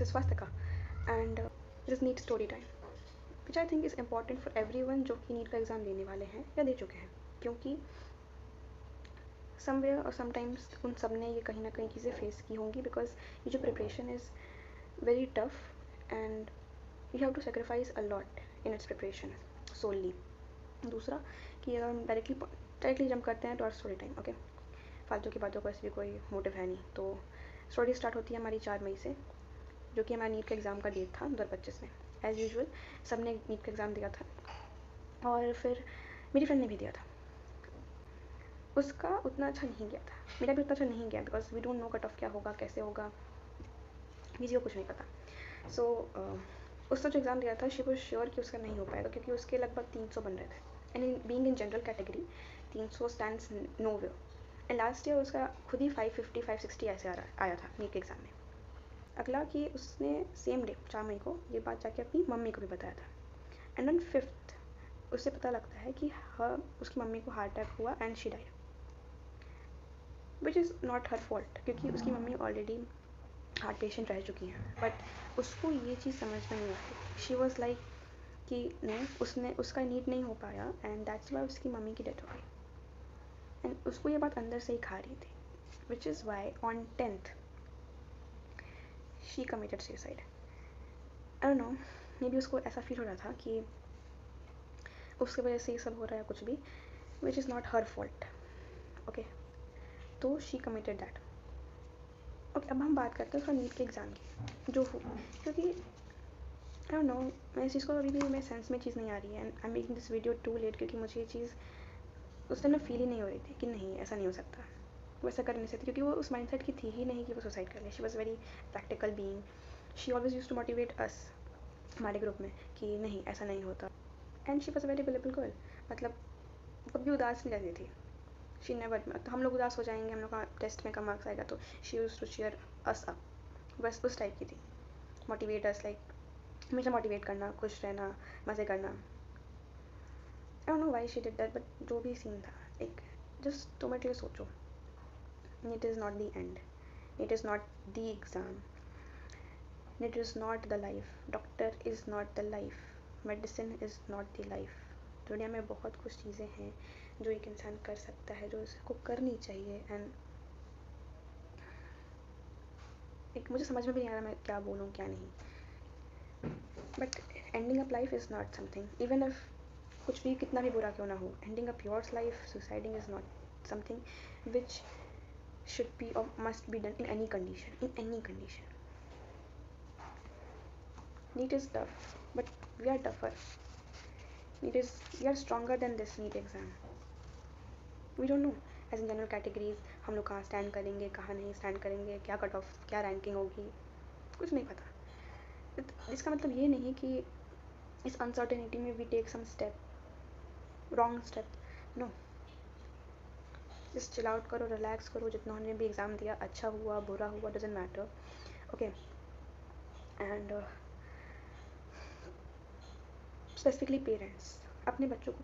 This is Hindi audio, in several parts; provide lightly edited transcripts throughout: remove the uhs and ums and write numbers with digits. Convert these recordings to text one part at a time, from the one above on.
जैसे स्वास्थ्य का, and this NEET story time which I think is important for everyone जो कि नीट का एग्ज़ाम देने वाले हैं या दे चुके हैं, क्योंकि समवेयर और समटाइम्स उन सब ने ये कहीं ना कहीं चीज़ें फेस की होंगी, बिकॉज ये जो preparation is very tough and you have to sacrifice a lot in its preparation solely. दूसरा कि अगर हम डायरेक्टली जंप करते हैं तो आर स्टोरी टाइम, ओके, फालतू की बातों का ऐसे भी कोई मोटिव है नहीं। तो स्टोरी स्टार्ट होती है हमारी 4 मई से, जो कि हमारा नीट का एग्ज़ाम का डेट था 2025 में। एज़ यूजुअल सब ने नीट का एग्ज़ाम दिया था, और फिर मेरी फ्रेंड ने भी दिया था। उसका उतना अच्छा नहीं गया था, मेरा भी उतना अच्छा नहीं गया, because we don't know cut off क्या होगा, कैसे होगा, किसी को कुछ नहीं पता। सो उसने जो एग्ज़ाम दिया था, शी वॉज श्योर कि उसका नहीं हो पाएगा, क्योंकि उसके लगभग 300 बन रहे थे, and being in general category 300 stands no way. And last year उसका खुद ही 550 560 ऐसे आया था नीट के एग्ज़ाम में। अगला कि उसने सेम डे 4 मई को ये बात जाके अपनी मम्मी को भी बताया था, एंड ऑन 5th उससे पता लगता है कि उसकी मम्मी को हार्ट अटैक हुआ and she died, which is not her fault, क्योंकि उसकी मम्मी ऑलरेडी हार्ट पेशेंट रह चुकी हैं। बट उसको ये चीज़ समझ में नहीं आई। शी वॉज लाइक कि नहीं, उसका नीट नहीं हो पाया, एंड दैट्स वाई उसकी मम्मी की डेथ हो गई, एंड उसको ये बात अंदर से ही खा रही थी, which is why on 10th she committed suicide. I don't no, may be उसको ऐसा फील हो रहा था कि उसके वजह से ये सब हो रहा है कुछ भी, which is not her fault, okay. तो शी कमिटेड दैट। ओके, अब हम बात करते हैं उसका नीट के एग्ज़ाम की जो हो, क्योंकि आई डोंट नो, मैं इस चीज़ को अभी भी मेरे सेंस में चीज़ नहीं आ रही है, and I am making this video too late, क्योंकि मुझे ये चीज़ उस टाइम फील ही नहीं हो रही थी कि नहीं ऐसा नहीं हो सकता, वो ऐसा कर नहीं सकती, क्योंकि वो उस माइंडसेट की थी ही नहीं कि वो सुसाइड कर ले। She was very practical being, she always use to motivate us हमारे ग्रुप में कि नहीं ऐसा नहीं होता, and she was very lovable girl, मतलब कभी उदास नहीं रहती थी, शी नेवर। तो हम लोग उदास हो जाएंगे, हम लोग का टेस्ट में कम मार्क्स आएगा, तो she use to cheer us up, बस उस टाइप की थी, मोटिवेट अस, लाइक हमेशा मोटिवेट करना, खुश रहना, मज़े करना। I don't know why she did that, but जो भी सीन था, एक जस्ट 2 मिनट लिए सोचो, it is not the end, it is not the exam, it is not the life, doctor is not the life, medicine is not the life। दुनिया में बहुत कुछ चीज़ें हैं जो एक इंसान कर सकता है, जो उसको करनी चाहिए, एंड एक मुझे समझ में भी नहीं आ रहा मैं क्या बोलूँ क्या नहीं, but ending up life is not something, even if कुछ भी कितना भी बुरा क्यों ना हो, ending up yours life, suiciding is not something which should be or must be done in any condition, in any condition। NEET is tough, but we are tougher, we are stronger than this NEET exam। we don't know as in general categories हम लोग कहाँ स्टैंड करेंगे, कहाँ नहीं स्टैंड करेंगे, क्या कट ऑफ, क्या रैंकिंग होगी, कुछ नहीं पता। इसका मतलब ये नहीं कि इस अनसर्टेनिटी में we take some step, wrong step, no, just chill out करो, रिलैक्स करो, जितना उन्होंने भी एग्ज़ाम दिया, अच्छा हुआ बुरा हुआ doesn't matter, okay. And specifically parents अपने बच्चों को,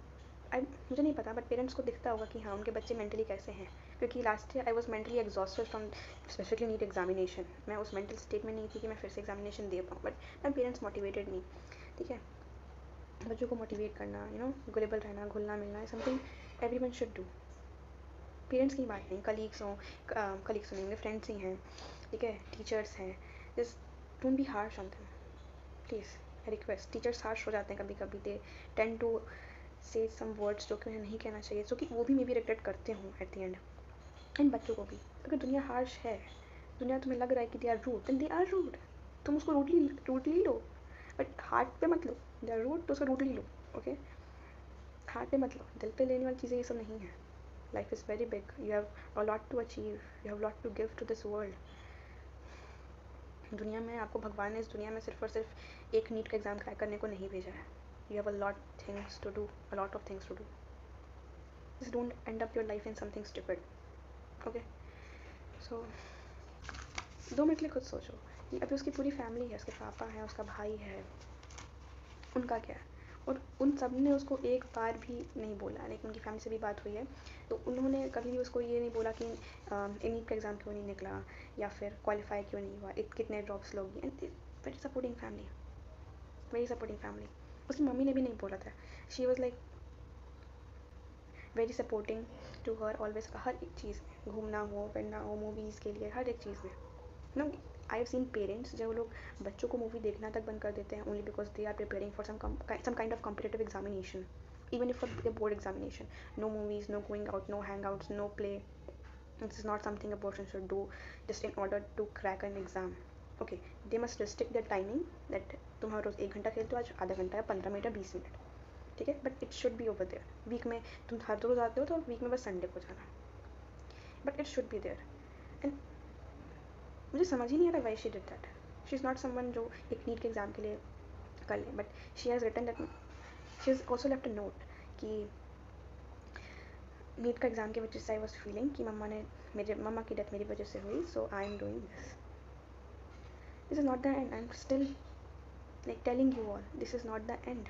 मुझे नहीं पता, बट पेरेंट्स को दिखता होगा कि हाँ उनके बच्चे मेंटली कैसे हैं, क्योंकि last year I was mentally exhausted from specifically NEET examination. मैं उस मेंटल स्टेट में नहीं थी कि मैं फिर से एग्जामिनेशन दे पाऊँ, बट मैं पेरेंट्स मोटिवेटेड नहीं, ठीक है। बच्चों को मोटिवेट करना, गुलेबल रहना, घुलना मिलना, something everyone should do. Parents की बात नहीं, कलीग्स हों, कलीग्स सुनेंगे, फ्रेंड्स ही हैं, ठीक है, टीचर्स हैं, just don't be harsh on them please, request. Teachers harsh हो जाते हैं कभी कभी, दे टेंड टू से सम वर्ड्स जो कि उन्हें नहीं कहना चाहिए, जो कि वो भी मे बी रिग्रेट करते हों एट द एंड। इन बच्चों को भी, अगर दुनिया हार्श है, दुनिया तुम्हें लग रहा है कि they are rude, then they are rude, तुम उसको रूडली लो, बट हार्ट पे मत लो। दे आर रूड तो उसको रूडली लो, ओके, हार्ट पे मत लो, दिल पे लेने वाली चीज़ें ये सब नहीं है। Life is very big, you have a lot to achieve, you have lot to give to this world. दुनिया में आपको भगवान ने इस दुनिया में सिर्फ और सिर्फ एक नीट का एग्ज़ाम क्रैक करने को नहीं भेजा है, you have a lot of things to do, just don't end up your life in something stupid, okay। so 2 minute लिए खुद सोचो, ये अभी उसकी पूरी फैमिली है, उसके पापा हैं, उसका भाई है, उनका क्या है, और उन सब ने उसको एक बार भी नहीं बोला, लेकिन उनकी फैमिली से भी बात हुई है तो उन्होंने कभी भी उसको ये नहीं बोला कि नीट का एग्ज़ाम क्यों नहीं निकला, या फिर क्वालिफाई क्यों नहीं हुआ, कितने ड्रॉप्स लोगी, and very supporting family, very supporting family. उसकी मम्मी ने भी नहीं बोला था. She was like very supporting to her always. हर एक चीज़ में, घूमना हो, फिरना हो, मूवीज़ के लिए, हर एक चीज़ में. No, I have seen parents जब लोग बच्चों को मूवी देखना तक बंद कर देते हैं only because they are preparing for some kind of competitive examination, even if for a board examination. No movies, no going out, no hangouts, no play. This is not something a person should do just in order to crack an exam. Okay, they must restrict their timing that तुम हर रोज़ 1 घंटा खेलते हो, आज आधा घंटा या 15 मिनट या 20 मिनट, ठीक है, but it should be over there. Week में तुम हर रोज़ आते हो तो वीक में बस संडे को जाना, but it should be there. And मुझे समझ ही नहीं आ रहा why she did that. She is not someone जो एक नीट के एग्ज़ाम के लिए कर ले, but she has written that. She has also left a note कि नीट का एग्ज़ाम की वजह से आई वॉज फीलिंग कि मेरे मम्मा की डेथ मेरी वजह से हुई, so I am doing this. This is not the end. I am still like telling you all, this is not the end.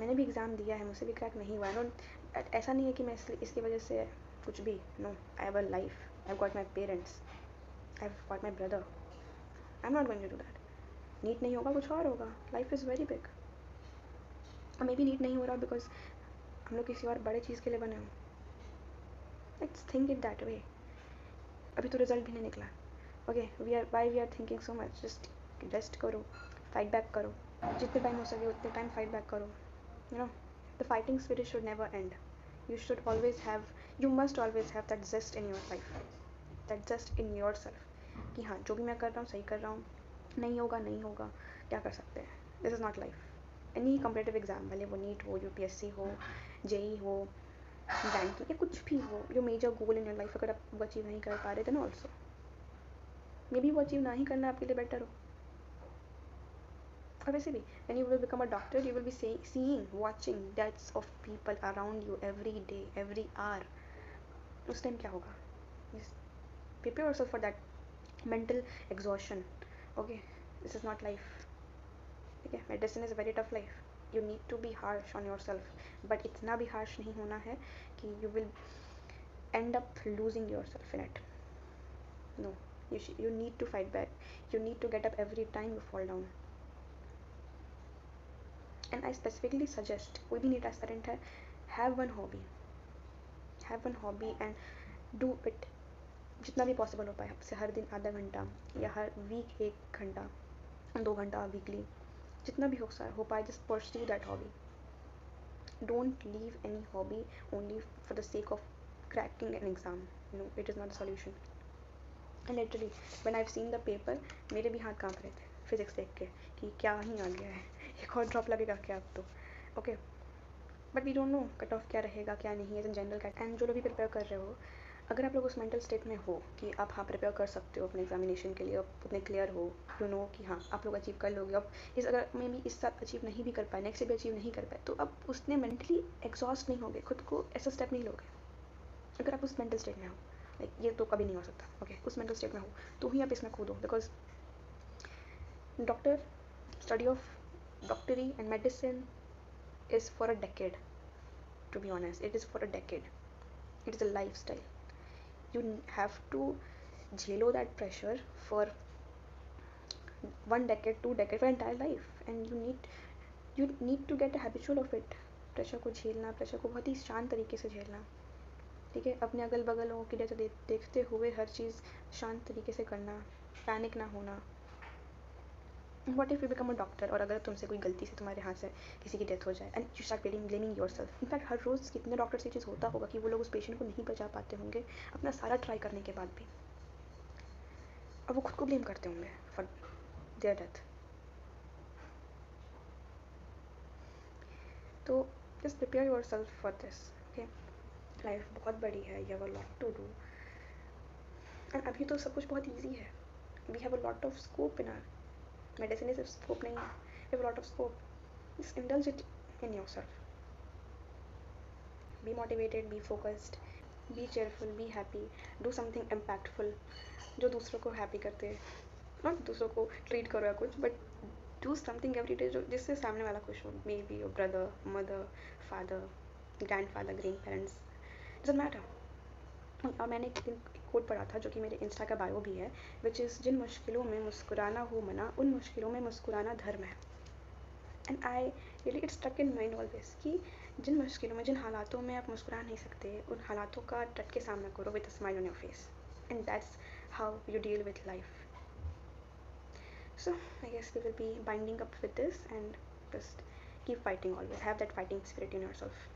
मैंने भी एग्ज़ाम दिया है, मुझसे भी क्रैक नहीं हुआ. डोंट, ऐसा नहीं है कि मैं इसकी वजह से कुछ भी. No, I have a life, I have got my parents, I have got my brother. I am not going to do that. NEET नहीं होगा, कुछ और होगा. Life is very big. और मे बी नीट नहीं हो रहा बिकॉज हम लोग किसी और बड़े चीज़ के लिए बने हो. Let's think it that way. अभी तो रिजल्ट भी नहीं निकला. Okay, we are thinking so much. Just rest करो, फाइट बैक करो, जितने टाइम हो सके उतने टाइम फाइट बैक करो. You know, the fighting spirit should never end. You should always have, you must always have that zest in your life, that zest in yourself कि हाँ, जो भी मैं कर रहा हूँ सही कर रहा हूँ. नहीं होगा नहीं होगा, क्या कर सकते हैं. This is not life. Any competitive exam, भले वो नीट हो, यूपीएससी हो, जेई हो, बैंकिंग या कुछ भी हो, जो major goal in your life अगर आप वो अचीव नहीं कर पा रहे थे ना, ऑल्सो मे बी वो अचीव ना ही करना आपके लिए बेटर हो. और वैसे भी when you will become a doctor, you will be seeing, watching deaths of people around you every day, every hour. उस टाइम क्या होगा? Prepare yourself for that mental exhaustion. Okay, this is not life. Okay, medicine is a very tough life. You need to be harsh on yourself, but इतना भी harsh नहीं होना है कि you will end up losing yourself in it. No, you need to fight back. You need to get up every time you fall down. And I specifically suggest, कोई भी नीट एस्पिरेंट है, have one hobby and do it जितना भी पॉसिबल हो पाए आपसे. हर दिन आधा घंटा या हर वीक 1 घंटा, 2 घंटा वीकली, जितना भी हो पाए. Just pursue that hobby. Don't leave any hobby only for the sake of cracking an exam. No, it is not a solution. And literally when I've seen the paper, मेरे भी हाथ कांप रहे थे फिजिक्स देख के कि क्या ही आ गया है, एक और ड्रॉप लगेगा क्या अब तो. Okay, but we don't know cut off क्या रहेगा क्या नहीं. As in general cat, and जो लोग भी प्रिपेयर कर रहे हो, अगर आप लोग उस मेंटल स्टेट में हो कि आप हाँ प्रिपेयर कर सकते हो अपने एग्जामिनेशन के लिए, आप उतने क्लियर हो, यू नो कि हाँ आप लोग अचीव कर लोगे. अब अगर मे बी इस साल अचीव नहीं भी कर पाए, नेक्स्ट भी अचीव नहीं कर पाए, तो अब उसने मेंटली एग्जॉस्ट नहीं होगे, खुद को ऐसा स्टेप नहीं लोगे. अगर आप उस मेंटल स्टेट में हो, लाइक ये तो कभी नहीं हो सकता. ओके, उस मेंटल स्टेट में हो तो ही आप इसमें कूदो. बिकॉज डॉक्टर, स्टडी ऑफ डॉक्टरी and medicine is for a decade. To be honest, it is for a decade. It is a lifestyle. You have to jhelo that pressure for 1 decade, 2 decade, for entire life, and you need to get habitual of it. Pressure को झेलना, प्रेशर को बहुत ही शांत तरीके से झेलना, ठीक है. अपने अगल बगल लोगों की डेथ देखते हुए हर चीज़ शांत तरीके से करना, पैनिक ना होना. What if you become a doctor, और अगर तुमसे कोई गलती से तुम्हारे हाथ से किसी की डेथ हो जाए, and you start blaming yourself. In fact हर रोज़ कितने डॉक्टर से चीज़ होता होगा कि वो लोग उस पेशेंट को नहीं बचा पाते होंगे अपना सारा ट्राई करने के बाद भी, और वो खुद को ब्लेम करते होंगे फॉर देयर डेथ. तो just prepare yourself for this. Okay, life बहुत बड़ी है, you have a lot to do, and अभी तो सब कुछ बहुत ईजी है. We have a lot of scope in our medicine. सिर्फ स्कोप नहीं है, we have a lot of scope. Just indulge it in yourself. Be motivated, be focused, be cheerful, be happy, do something impactful जो दूसरों को हैप्पी करते हैं. नॉट दूसरों को ट्रीट करो या कुछ, but do something every day जो जिससे सामने वाला खुश हो. May be your brother, mother, father, grand father, grand parents, doesn't matter. और मैंने एक दिन कोट पढ़ा था, जो कि मेरे इंस्टा का बायो भी है, विच इज़ जिन मुश्किलों में मुस्कुराना हो मना, उन मुश्किलों में मुस्कुराना धर्म है। And I really it stuck in mind always कि जिन मुश्किलों में, जिन हालातों में आप मुस्कुरा नहीं सकते, उन हालातों का डट के सामना करो with a smile on your face, and that's how you deal with life. So I guess we will be binding up with this, and just keep fighting always. Have that fighting spirit in yourself.